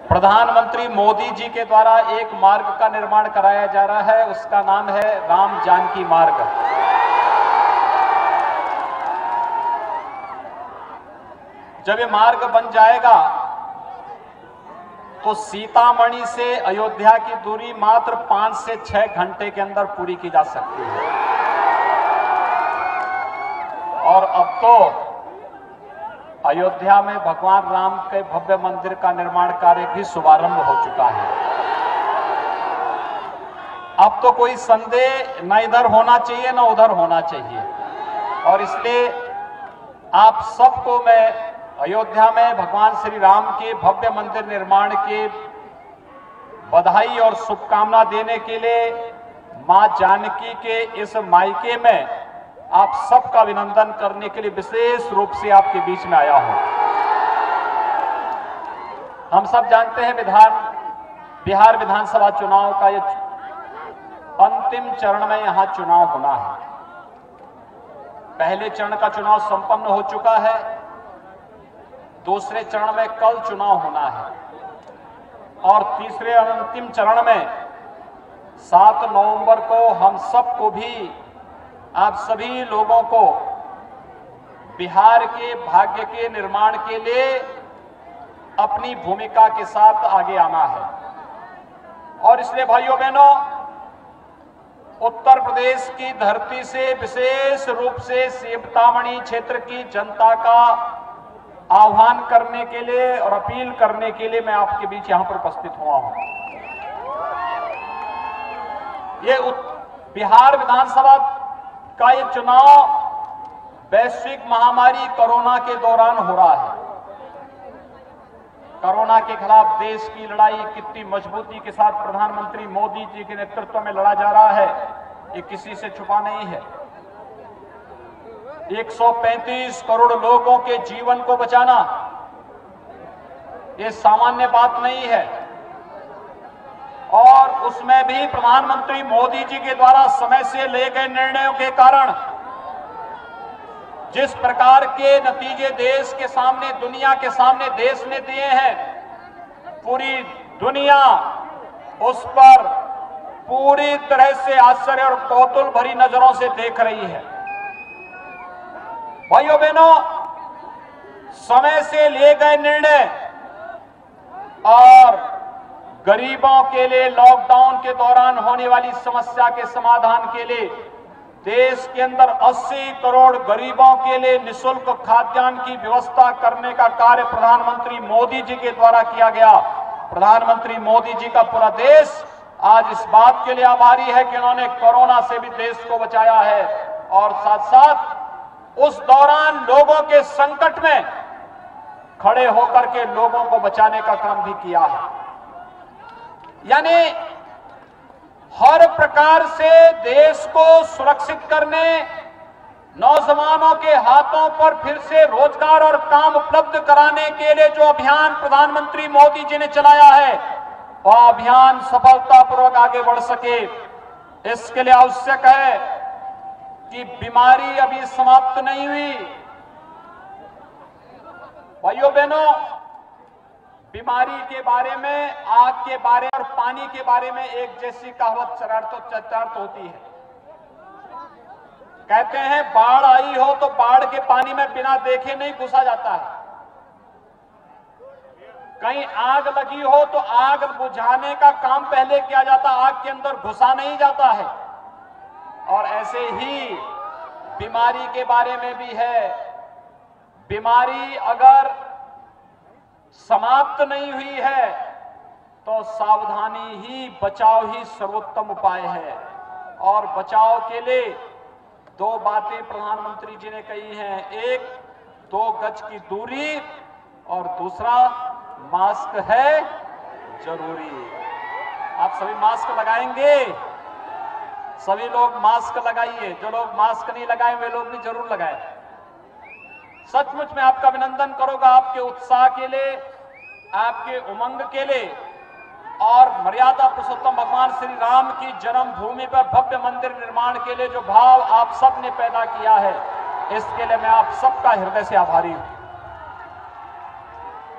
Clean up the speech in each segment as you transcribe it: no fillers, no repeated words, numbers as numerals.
प्रधानमंत्री मोदी जी के द्वारा एक मार्ग का निर्माण कराया जा रहा है, उसका नाम है राम जानकी मार्ग। जब ये मार्ग बन जाएगा तो सीतामढ़ी से अयोध्या की दूरी मात्र 5 से 6 घंटे के अंदर पूरी की जा सकती है। और अब तो अयोध्या में भगवान राम के भव्य मंदिर का निर्माण कार्य भी शुभारंभ हो चुका है। अब तो कोई संदेह न इधर होना चाहिए न उधर होना चाहिए, और इसलिए आप सबको मैं अयोध्या में भगवान श्री राम के भव्य मंदिर निर्माण के बधाई और शुभकामना देने के लिए मां जानकी के इस मायके में आप सबका अभिनंदन करने के लिए विशेष रूप से आपके बीच में आया हूं। हम सब जानते हैं बिहार विधानसभा चुनाव का ये अंतिम चरण में यहां चुनाव होना है। पहले चरण का चुनाव संपन्न हो चुका है, दूसरे चरण में कल चुनाव होना है, और तीसरे अंतिम चरण में 7 नवंबर को हम सबको भी, आप सभी लोगों को बिहार के भाग्य के निर्माण के लिए अपनी भूमिका के साथ आगे आना है। और इसलिए भाइयों बहनों, उत्तर प्रदेश की धरती से विशेष रूप से सीतामढ़ी क्षेत्र की जनता का आह्वान करने के लिए और अपील करने के लिए मैं आपके बीच यहां पर उपस्थित हुआ हूं। ये बिहार विधानसभा का ये चुनाव वैश्विक महामारी कोरोना के दौरान हो रहा है। कोरोना के खिलाफ देश की लड़ाई कितनी मजबूती के साथ प्रधानमंत्री मोदी जी के नेतृत्व में लड़ा जा रहा है, ये किसी से छुपा नहीं है। 135 करोड़ लोगों के जीवन को बचाना ये सामान्य बात नहीं है, और उसमें भी प्रधानमंत्री मोदी जी के द्वारा समय से लिए गए निर्णयों के कारण जिस प्रकार के नतीजे देश के सामने, दुनिया के सामने देश ने दिए हैं, पूरी दुनिया उस पर पूरी तरह से आश्चर्य और कौतूहल भरी नजरों से देख रही है। भाइयों बहनों, समय से लिए गए निर्णय और गरीबों के लिए लॉकडाउन के दौरान होने वाली समस्या के समाधान के लिए देश के अंदर 80 करोड़ गरीबों के लिए निःशुल्क खाद्यान्न की व्यवस्था करने का कार्य प्रधानमंत्री मोदी जी के द्वारा किया गया। प्रधानमंत्री मोदी जी का पूरा देश आज इस बात के लिए आभारी है कि उन्होंने कोरोना से भी देश को बचाया है, और साथ साथ उस दौरान लोगों के संकट में खड़े होकर के लोगों को बचाने का काम भी किया है। यानी हर प्रकार से देश को सुरक्षित करने, नौजवानों के हाथों पर फिर से रोजगार और काम उपलब्ध कराने के लिए जो अभियान प्रधानमंत्री मोदी जी ने चलाया है, वह अभियान सफलतापूर्वक आगे बढ़ सके, इसके लिए आवश्यक है कि बीमारी अभी समाप्त नहीं हुई। भाइयों बहनों, बीमारी के बारे में, आग के बारे और पानी के बारे में एक जैसी कहावत चर्चार्थ होती है। कहते हैं बाढ़ आई हो तो बाढ़ के पानी में बिना देखे नहीं घुसा जाता है, कहीं आग लगी हो तो आग बुझाने का काम पहले किया जाता, आग के अंदर घुसा नहीं जाता है। और ऐसे ही बीमारी के बारे में भी है। बीमारी अगर समाप्त नहीं हुई है तो सावधानी ही, बचाव ही सर्वोत्तम उपाय है। और बचाव के लिए 2 बातें प्रधानमंत्री जी ने कही हैं, एक 2 गज की दूरी और दूसरा मास्क है जरूरी। आप सभी मास्क लगाएंगे? सभी लोग मास्क लगाइए, जो लोग मास्क नहीं लगाए वे लोग भी जरूर लगाएं। सचमुच में आपका अभिनंदन करूंगा आपके उत्साह के लिए, आपके उमंग के लिए, और मर्यादा पुरुषोत्तम भगवान श्री राम की जन्मभूमि पर भव्य मंदिर निर्माण के लिए जो भाव आप सब ने पैदा किया है, इसके लिए मैं आप सबका हृदय से आभारी हूं।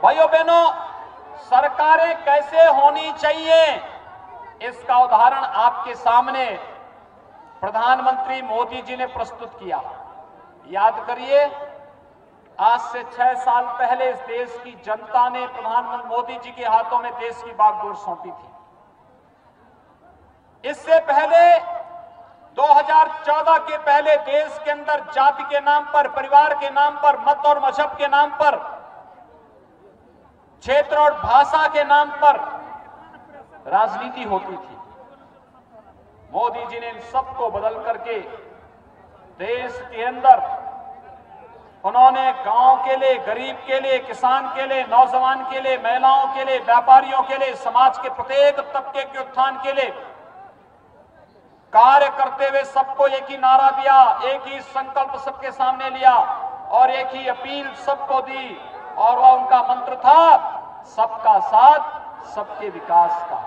भाइयों बहनों, सरकारें कैसे होनी चाहिए, इसका उदाहरण आपके सामने प्रधानमंत्री मोदी जी ने प्रस्तुत किया। याद करिए, आज से 6 साल पहले इस देश की जनता ने प्रधानमंत्री मोदी जी के हाथों में देश की बागडोर सौंपी थी। इससे पहले 2014 के पहले देश के अंदर जाति के नाम पर, परिवार के नाम पर, मत और मजहब के नाम पर, क्षेत्र और भाषा के नाम पर राजनीति होती थी। मोदी जी ने इन सबको बदल करके देश के अंदर उन्होंने गांव के लिए, गरीब के लिए, किसान के लिए, नौजवान के लिए, महिलाओं के लिए, व्यापारियों के लिए, समाज के प्रत्येक तबके के उत्थान के लिए कार्य करते हुए सबको एक ही नारा दिया, एक ही संकल्प सबके सामने लिया और एक ही अपील सबको दी, और वह उनका मंत्र था सबका साथ, सबके विकास का।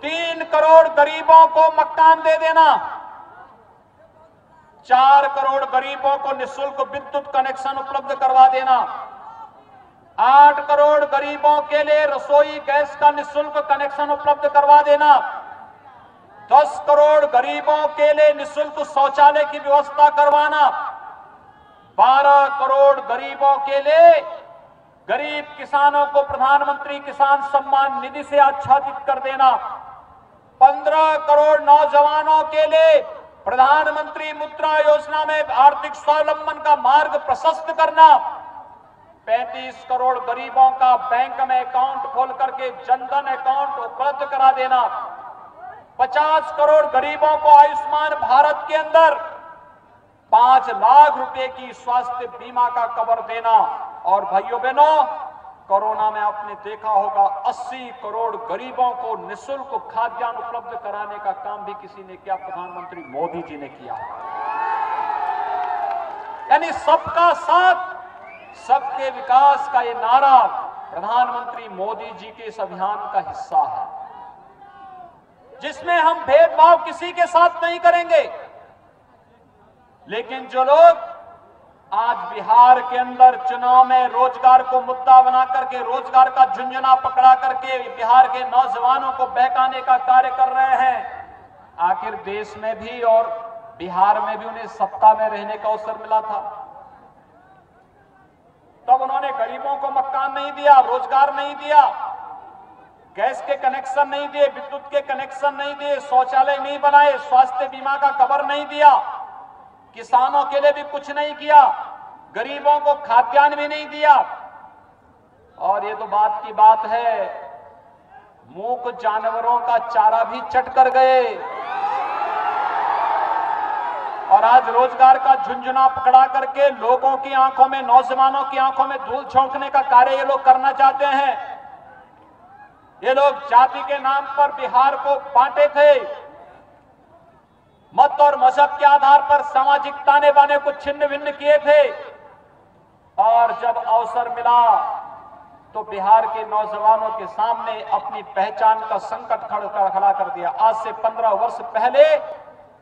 3 करोड़ गरीबों को मकान दे देना, 4 करोड़ गरीबों को निःशुल्क विद्युत कनेक्शन उपलब्ध करवा देना, 8 करोड़ गरीबों के लिए रसोई गैस का निःशुल्क कनेक्शन उपलब्ध करवा देना, 10 करोड़ गरीबों के लिए निःशुल्क शौचालय की व्यवस्था करवाना, 12 करोड़ गरीबों के लिए गरीब किसानों को प्रधानमंत्री किसान सम्मान निधि से आच्छादित कर देना, 15 करोड़ नौजवानों के लिए प्रधानमंत्री मुद्रा योजना में आर्थिक स्वावलंबन का मार्ग प्रशस्त करना, 35 करोड़ गरीबों का बैंक में अकाउंट खोल करके जनधन अकाउंट उपलब्ध करा देना, 50 करोड़ गरीबों को आयुष्मान भारत के अंदर 5 लाख रुपए की स्वास्थ्य बीमा का कवर देना, और भाइयों बहनों, कोरोना में आपने देखा होगा 80 करोड़ गरीबों को निःशुल्क खाद्यान्न उपलब्ध कराने का काम भी किसी ने किया, प्रधानमंत्री मोदी जी ने किया। यानी सबका साथ, सबके विकास का ये नारा प्रधानमंत्री मोदी जी के इस अभियान का हिस्सा है, जिसमें हम भेदभाव किसी के साथ नहीं करेंगे। लेकिन जो लोग आज बिहार के अंदर चुनाव में रोजगार को मुद्दा बना करके, रोजगार का झुंझुना पकड़ा करके बिहार के नौजवानों को बहकाने का कार्य कर रहे हैं, आखिर देश में भी और बिहार में भी उन्हें सत्ता में रहने का अवसर मिला था, तब उन्होंने गरीबों को मकान नहीं दिया, रोजगार नहीं दिया, गैस के कनेक्शन नहीं दिए, विद्युत के कनेक्शन नहीं दिए, शौचालय नहीं बनाए, स्वास्थ्य बीमा का कवर नहीं दिया, किसानों के लिए भी कुछ नहीं किया, गरीबों को खाद्यान्न भी नहीं दिया। और ये तो बात की बात है, मूक जानवरों का चारा भी चट कर गए, और आज रोजगार का झुंझुना पकड़ा करके लोगों की आंखों में, नौजवानों की आंखों में धूल झोंकने का कार्य ये लोग करना चाहते हैं। ये लोग जाति के नाम पर बिहार को बांटे थे, मत और मजहब के आधार पर सामाजिक ताने बाने को छिन्न भिन्न किए थे, और जब अवसर मिला तो बिहार के नौजवानों के सामने अपनी पहचान का संकट खड़ा कर दिया। आज से 15 वर्ष पहले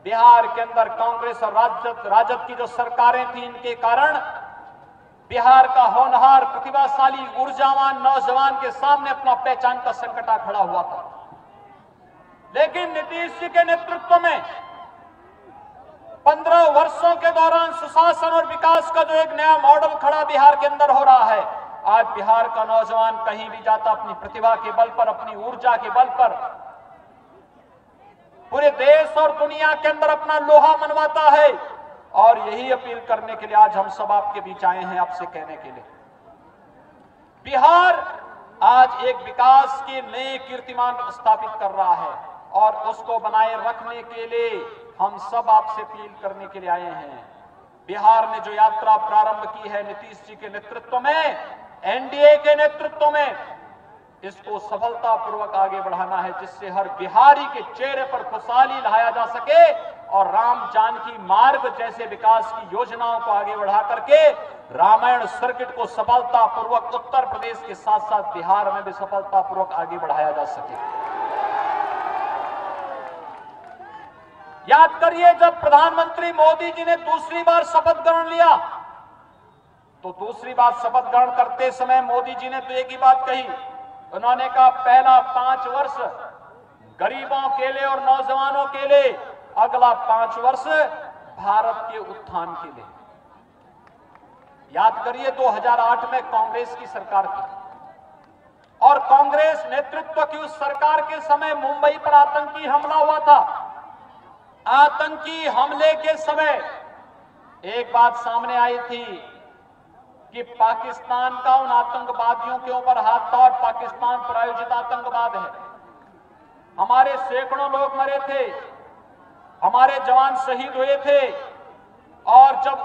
बिहार के अंदर कांग्रेस और राजद की जो सरकारें थी, इनके कारण बिहार का होनहार, प्रतिभाशाली, ऊर्जावान नौजवान के सामने अपना पहचान का संकट खड़ा हुआ था। लेकिन नीतीश जी के नेतृत्व में 15 वर्षों के दौरान सुशासन और विकास का जो एक नया मॉडल खड़ा बिहार के अंदर हो रहा है, आज बिहार का नौजवान कहीं भी जाता अपनी प्रतिभा के बल पर, अपनी ऊर्जा के बल पर पूरे देश और दुनिया के अंदर अपना लोहा मनवाता है। और यही अपील करने के लिए आज हम सब आपके बीच आए हैं, आपसे कहने के लिए, बिहार आज एक विकास के नए कीर्तिमान स्थापित कर रहा है, और उसको बनाए रखने के लिए हम सब आपसे अपील करने के लिए आए हैं। बिहार ने जो यात्रा प्रारंभ की है नीतीश जी के नेतृत्व में, एनडीए के नेतृत्व में, इसको सफलतापूर्वक आगे बढ़ाना है, जिससे हर बिहारी के चेहरे पर खुशहाली लाया जा सके, और राम जानकी मार्ग जैसे विकास की योजनाओं को आगे बढ़ा करके रामायण सर्किट को सफलतापूर्वक उत्तर प्रदेश के साथ साथ बिहार में भी सफलतापूर्वक आगे बढ़ाया जा सके। याद करिए, जब प्रधानमंत्री मोदी जी ने दूसरी बार शपथ ग्रहण लिया तो दूसरी बात, शपथ ग्रहण करते समय मोदी जी ने तो एक ही बात कही, उन्होंने कहा पहला 5 वर्ष गरीबों के लिए और नौजवानों के लिए, अगला 5 वर्ष भारत के उत्थान के लिए। याद करिए 2008 में कांग्रेस की सरकार थी और कांग्रेस नेतृत्व की उस सरकार के समय मुंबई पर आतंकी हमला हुआ था। आतंकी हमले के समय एक बात सामने आई थी कि पाकिस्तान का उन आतंकवादियों के ऊपर हाथ था और पाकिस्तान प्रायोजित आतंकवाद है। हमारे सैकड़ों लोग मरे थे, हमारे जवान शहीद हुए थे और जब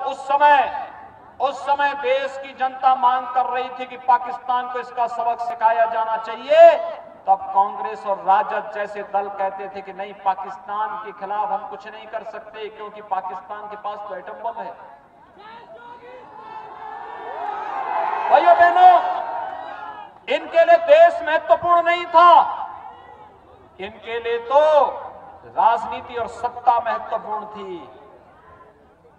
उस समय देश की जनता मांग कर रही थी कि पाकिस्तान को इसका सबक सिखाया जाना चाहिए, तब कांग्रेस और राजद जैसे दल कहते थे कि नहीं, पाकिस्तान के खिलाफ हम कुछ नहीं कर सकते क्योंकि पाकिस्तान के पास तो एटम बम है। भाइयों बहनों, इनके लिए देश महत्वपूर्ण नहीं था, इनके लिए तो राजनीति और सत्ता महत्वपूर्ण थी।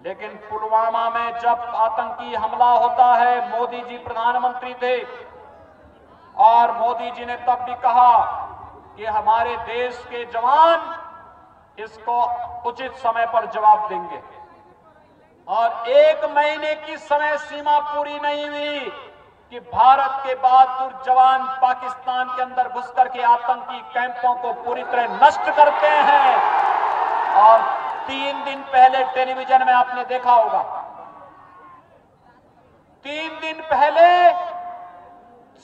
लेकिन पुलवामा में जब आतंकी हमला होता है, मोदी जी प्रधानमंत्री थे और मोदी जी ने तब भी कहा कि हमारे देश के जवान इसको उचित समय पर जवाब देंगे। और 1 महीने की समय सीमा पूरी नहीं हुई कि भारत के बहादुर जवान पाकिस्तान के अंदर घुस करके आतंकी कैंपों को पूरी तरह नष्ट करते हैं। और 3 दिन पहले टेलीविजन में आपने देखा होगा, 3 दिन पहले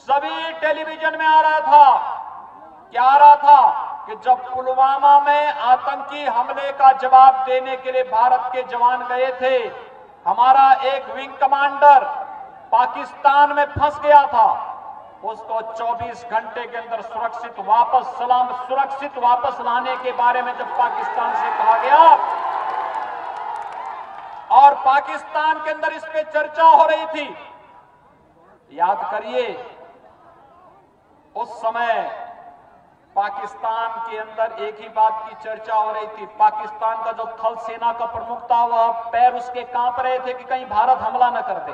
सभी टेलीविजन में आ रहा था, क्या आ रहा था कि जब पुलवामा में आतंकी हमले का जवाब देने के लिए भारत के जवान गए थे, हमारा एक विंग कमांडर पाकिस्तान में फंस गया था, उसको 24 घंटे के अंदर सुरक्षित वापस लाने के बारे में जब पाकिस्तान से कहा गया और पाकिस्तान के अंदर इस पे चर्चा हो रही थी, याद करिए उस समय पाकिस्तान के अंदर एक ही बात की चर्चा हो रही थी। पाकिस्तान का जो थल सेना का प्रमुख था, वह पैर उसके कांप रहे थे कि कहीं भारत हमला न कर दे।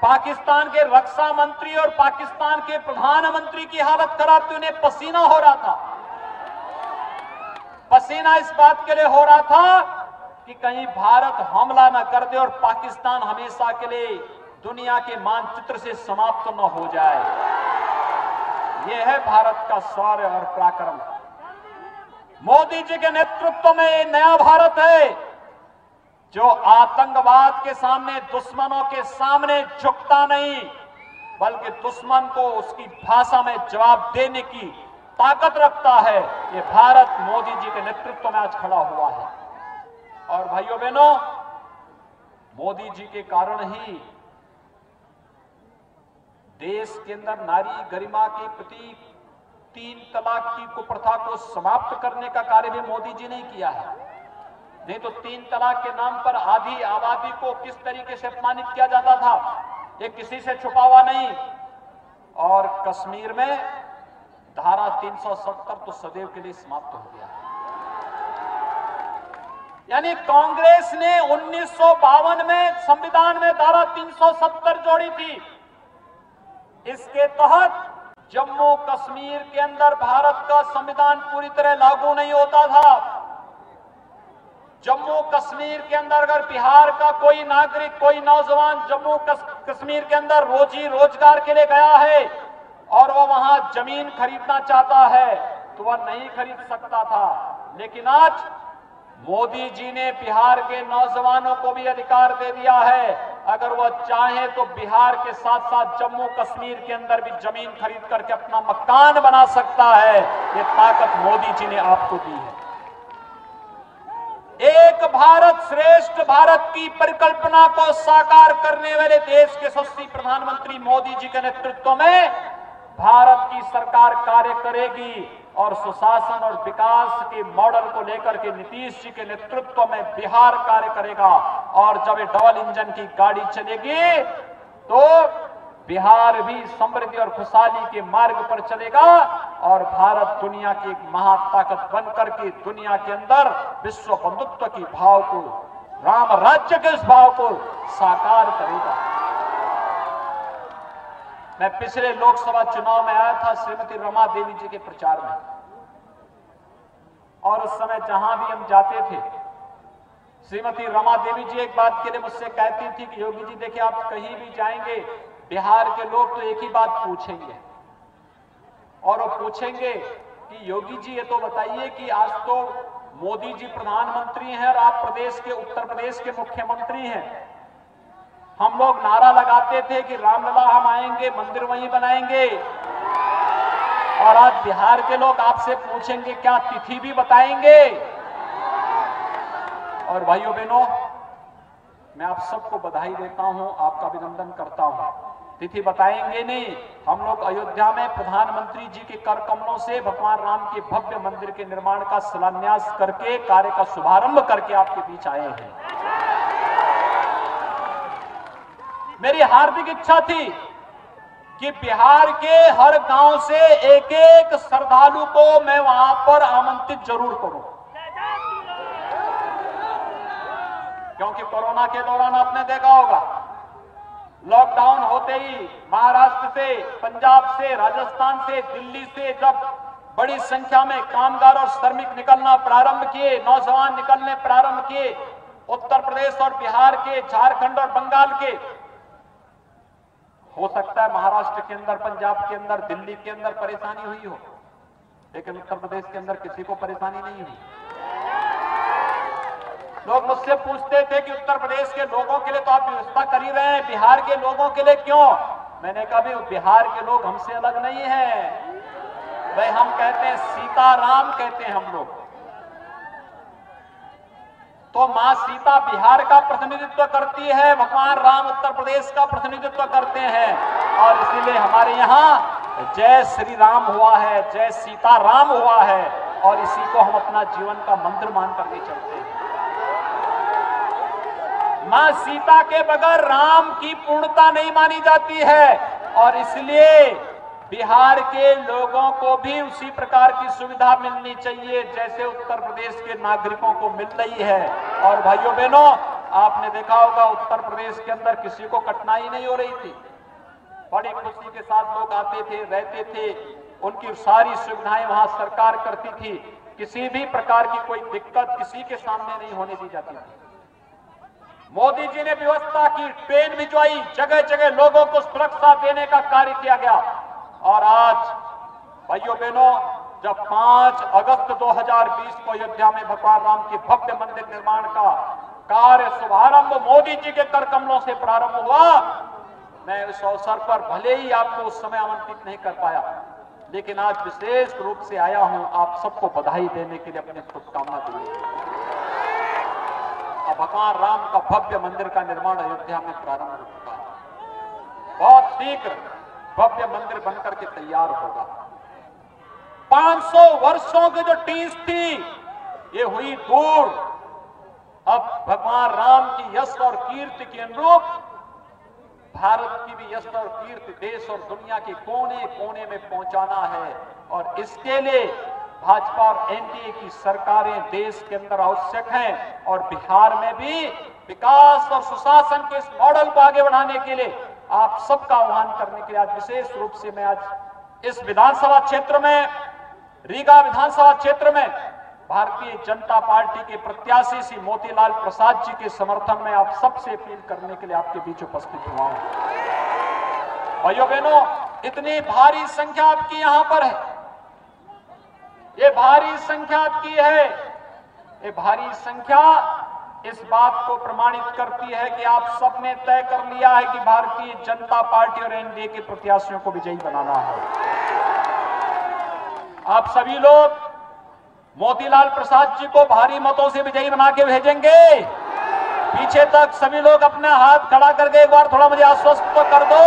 पाकिस्तान के रक्षा मंत्री और पाकिस्तान के प्रधानमंत्री की हालत खराब थी, उन्हें पसीना हो रहा था। पसीना इस बात के लिए हो रहा था कि कहीं भारत हमला न कर दे और पाकिस्तान हमेशा के लिए दुनिया के मानचित्र से समाप्त न हो जाए। यह है भारत का शौर्य और पराक्रम। मोदी जी के नेतृत्व में ये नया भारत है जो आतंकवाद के सामने, दुश्मनों के सामने झुकता नहीं, बल्कि दुश्मन को उसकी भाषा में जवाब देने की ताकत रखता है। ये भारत मोदी जी के नेतृत्व में आज खड़ा हुआ है। और भाइयों बहनों, मोदी जी के कारण ही देश के अंदर नारी गरिमा के प्रति 3 तलाक की कुप्रथा को समाप्त करने का कार्य भी मोदी जी ने किया है। नहीं तो 3 तलाक के नाम पर आधी आबादी को किस तरीके से अपमानित किया जाता था, ये किसी से छुपा हुआ नहीं। और कश्मीर में धारा 370 तो सदैव के लिए समाप्त हो गया। यानी कांग्रेस ने 1952 में संविधान में धारा 370 जोड़ी थी। इसके तहत जम्मू कश्मीर के अंदर भारत का संविधान पूरी तरह लागू नहीं होता था। जम्मू कश्मीर के अंदर अगर बिहार का कोई नागरिक, कोई नौजवान जम्मू कश्मीर के अंदर रोजी रोजगार के लिए गया है और वह वहां जमीन खरीदना चाहता है तो वह नहीं खरीद सकता था। लेकिन आज मोदी जी ने बिहार के नौजवानों को भी अधिकार दे दिया है, अगर वह चाहे तो बिहार के साथ साथ जम्मू कश्मीर के अंदर भी जमीन खरीद करके अपना मकान बना सकता है। ये ताकत मोदी जी ने आपको दी है। एक भारत श्रेष्ठ भारत की परिकल्पना को साकार करने वाले देश के यशस्वी प्रधानमंत्री मोदी जी के नेतृत्व में भारत की सरकार कार्य करेगी और सुशासन और विकास के मॉडल को लेकर के नीतीश जी के नेतृत्व में बिहार कार्य करेगा। और जब ये डबल इंजन की गाड़ी चलेगी तो बिहार भी समृद्धि और खुशहाली के मार्ग पर चलेगा और भारत दुनिया की एक महाताकत बनकर के दुनिया के अंदर विश्व बंधुत्व की भाव को राम राज्य के इस भाव को साकार करेगा। मैं पिछले लोकसभा चुनाव में आया था श्रीमती रमा देवी जी के प्रचार में, और उस समय जहां भी हम जाते थे, श्रीमती रमा देवी जी एक बात के लिए मुझसे कहती थी कि योगी जी देखिए, आप कहीं भी जाएंगे बिहार के लोग तो एक ही बात पूछेंगे, और वो पूछेंगे कि योगी जी ये तो बताइए कि आज तो मोदी जी प्रधानमंत्री हैं और आप प्रदेश के उत्तर प्रदेश के मुख्यमंत्री हैं। हम लोग नारा लगाते थे कि रामलला हम आएंगे, मंदिर वहीं बनाएंगे, और आज बिहार के लोग आपसे पूछेंगे क्या तिथि भी बताएंगे? और भाइयों बहनों, मैं आप सबको बधाई देता हूं, आपका अभिनंदन करता हूं। तिथि बताएंगे नहीं, हम लोग अयोध्या में प्रधानमंत्री जी के कर कमलों से भगवान राम के भव्य मंदिर के निर्माण का शिलान्यास करके, कार्य का शुभारंभ करके आपके बीच आए हैं। मेरी हार्दिक इच्छा थी कि बिहार के हर गांव से एक एक श्रद्धालु को मैं वहां पर आमंत्रित जरूर करूं, क्योंकि कोरोना के दौरान आपने देखा होगा, लॉकडाउन होते ही महाराष्ट्र से, पंजाब से, राजस्थान से, दिल्ली से जब बड़ी संख्या में कामगार और श्रमिक निकलना प्रारंभ किए, नौजवान निकलने प्रारंभ किए, उत्तर प्रदेश और बिहार के, झारखंड और बंगाल के, हो सकता है महाराष्ट्र के अंदर, पंजाब के अंदर, दिल्ली के अंदर परेशानी हुई हो, लेकिन उत्तर प्रदेश के अंदर किसी को परेशानी नहीं हुई। लोग मुझसे पूछते थे कि उत्तर प्रदेश के लोगों के लिए तो आप व्यवस्था कर ही रहे हैं, बिहार के लोगों के लिए क्यों? मैंने कहा भी बिहार के लोग हमसे अलग नहीं है भाई, हम कहते हैं सीताराम कहते हैं हम लोग। तो मां सीता बिहार का प्रतिनिधित्व करती है, भगवान राम उत्तर प्रदेश का प्रतिनिधित्व करते हैं, और इसीलिए हमारे यहाँ जय श्री राम हुआ है, जय सीताराम हुआ है, और इसी को हम अपना जीवन का मंत्र मान करके चलते हैं। मां सीता के बगैर राम की पूर्णता नहीं मानी जाती है, और इसलिए बिहार के लोगों को भी उसी प्रकार की सुविधा मिलनी चाहिए जैसे उत्तर प्रदेश के नागरिकों को मिल रही है। और भाइयों बहनों, आपने देखा होगा उत्तर प्रदेश के अंदर किसी को कठिनाई नहीं हो रही थी, बड़ी खुशी के साथ लोग आते थे, रहते थे, उनकी सारी सुविधाएं वहां सरकार करती थी, किसी भी प्रकार की कोई दिक्कत किसी के सामने नहीं होने दी जाती थी। मोदी जी ने व्यवस्था की, ट्रेन भिजवाई, जगह जगह लोगों को सुरक्षा देने का कार्य किया गया, और आज भाइयों बहनों, जब 5 अगस्त 2020 को अयोध्या में भगवान राम के भव्य मंदिर निर्माण का कार्य शुभारंभ मोदी जी के कर कमलों से प्रारंभ हुआ, मैं इस अवसर पर भले ही आपको उस समय आमंत्रित नहीं कर पाया, लेकिन आज विशेष रूप से आया हूं आप सबको बधाई देने के लिए, अपनी शुभकामना देने के लिए। अब भगवान राम का भव्य मंदिर का निर्माण अयोध्या में प्रारंभ हो चुका है, बहुत शीघ्र भव्य मंदिर बनकर के तैयार होगा। 500 वर्षों की जो टीस थी ये हुई दूर, अब भगवान राम की यश और कीर्ति के अनुरूप भारत की भी यश और कीर्ति देश और दुनिया के कोने कोने में पहुंचाना है, और इसके लिए भाजपा और एनडीए की सरकारें देश के अंदर आवश्यक हैं, और बिहार में भी विकास और सुशासन के इस मॉडल को आगे बढ़ाने के लिए आप सबका आह्वान करने के लिए आज विशेष रूप से मैं आज इस विधानसभा क्षेत्र में, रीगा विधानसभा क्षेत्र में भारतीय जनता पार्टी के प्रत्याशी श्री मोतीलाल प्रसाद जी के समर्थन में आप सबसे अपील करने के लिए आपके बीच उपस्थित हुआ हूं। भाइयों बहनों, इतनी भारी संख्या आपकी यहां पर है, ये भारी संख्या आपकी है, ये भारी संख्या इस बात को प्रमाणित करती है कि आप सबने तय कर लिया है कि भारतीय जनता पार्टी और एनडीए के प्रत्याशियों को विजयी बनाना है। आप सभी लोग मोतीलाल प्रसाद जी को भारी मतों से विजयी बना के भेजेंगे। पीछे तक सभी लोग अपना हाथ खड़ा करके एक बार थोड़ा मुझे आश्वस्त तो कर दो।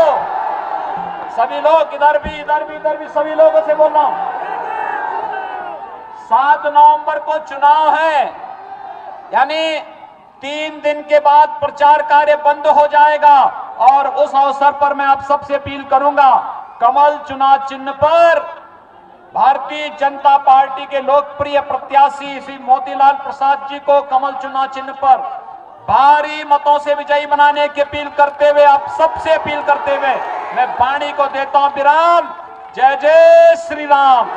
सभी लोग इधर भी सभी लोगों से बोल रहा हूं, 7 नवंबर को चुनाव है, यानी 3 दिन के बाद प्रचार कार्य बंद हो जाएगा, और उस अवसर पर मैं आप सबसे अपील करूंगा, कमल चुनाव चिन्ह पर भारतीय जनता पार्टी के लोकप्रिय प्रत्याशी श्री मोतीलाल प्रसाद जी को कमल चुनाव चिन्ह पर भारी मतों से विजयी बनाने की अपील करते हुए, आप सबसे अपील करते हुए मैं वाणी को देता हूं विराम। जय जय श्री राम।